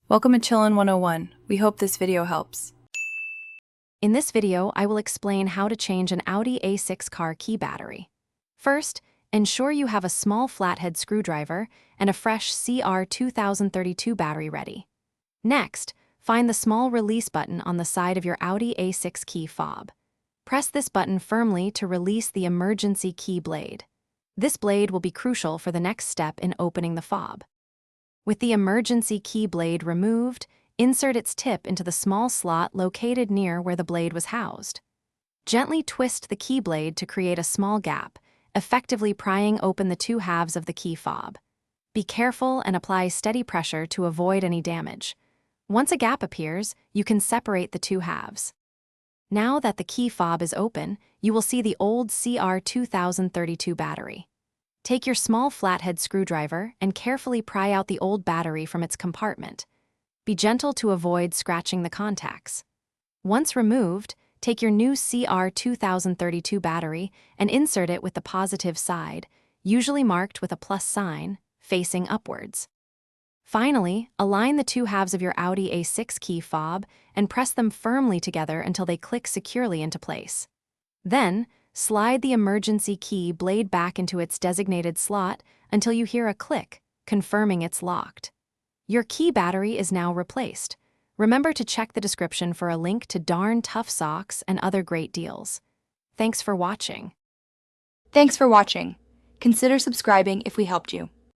Welcome to Chillin' 101. We hope this video helps. In this video, I will explain how to change an Audi A6 car key battery. First, ensure you have a small flathead screwdriver and a fresh CR2032 battery ready. Next, find the small release button on the side of your Audi A6 key fob. Press this button firmly to release the emergency key blade. This blade will be crucial for the next step in opening the fob. With the emergency key blade removed, insert its tip into the small slot located near where the blade was housed. Gently twist the key blade to create a small gap, effectively prying open the two halves of the key fob. Be careful and apply steady pressure to avoid any damage. Once a gap appears, you can separate the two halves. Now that the key fob is open, you will see the old CR2032 battery. Take your small flathead screwdriver and carefully pry out the old battery from its compartment. Be gentle to avoid scratching the contacts. Once removed, take your new CR2032 battery and insert it with the positive side, usually marked with a plus sign, facing upwards. Finally, align the two halves of your Audi A6 key fob and press them firmly together until they click securely into place. Then, slide the emergency key blade back into its designated slot until you hear a click, confirming it's locked. Your key battery is now replaced. Remember to check the description for a link to darn tough socks and other great deals. Thanks for watching. Thanks for watching. Consider subscribing if we helped you.